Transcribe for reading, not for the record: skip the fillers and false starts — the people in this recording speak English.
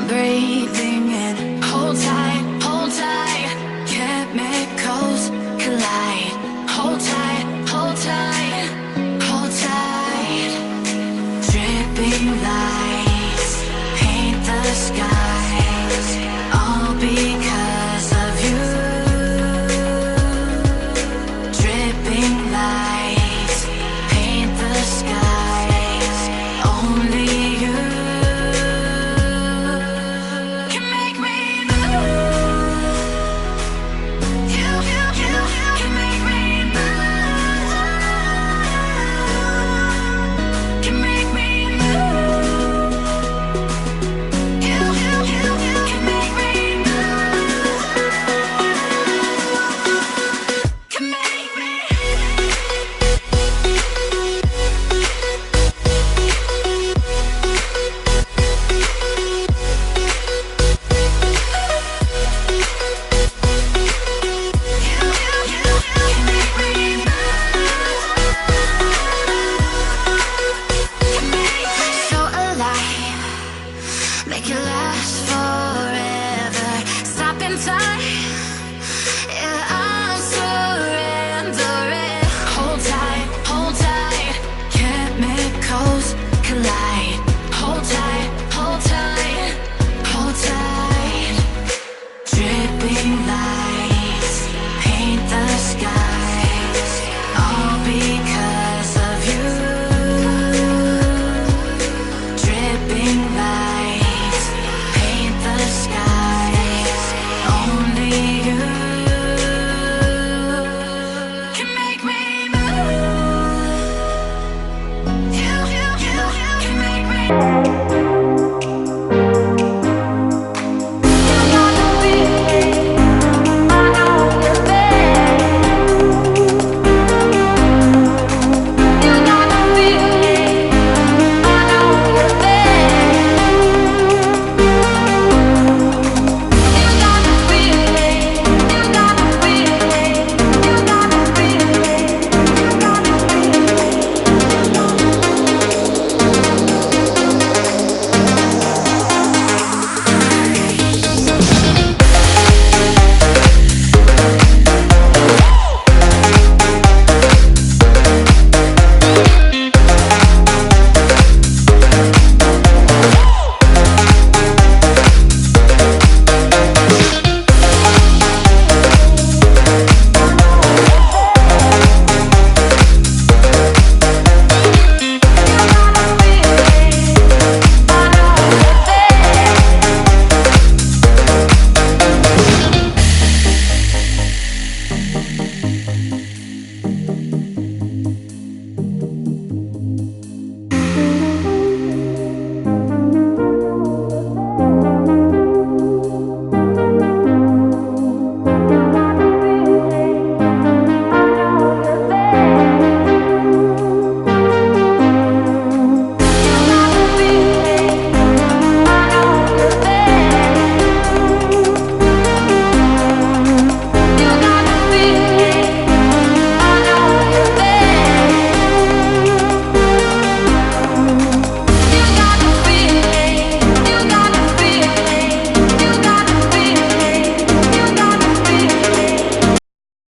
breathing in. Hold tight, hold tight. Chemicals collide. Hold tight, hold tight, hold tight. Dripping lights paint the skies, all because of you. Dripping lights paint the skies, only you can make me move. You can make me move. Can make me move. You can make me move. Can make me. So alive, make it last forever. Stop in time.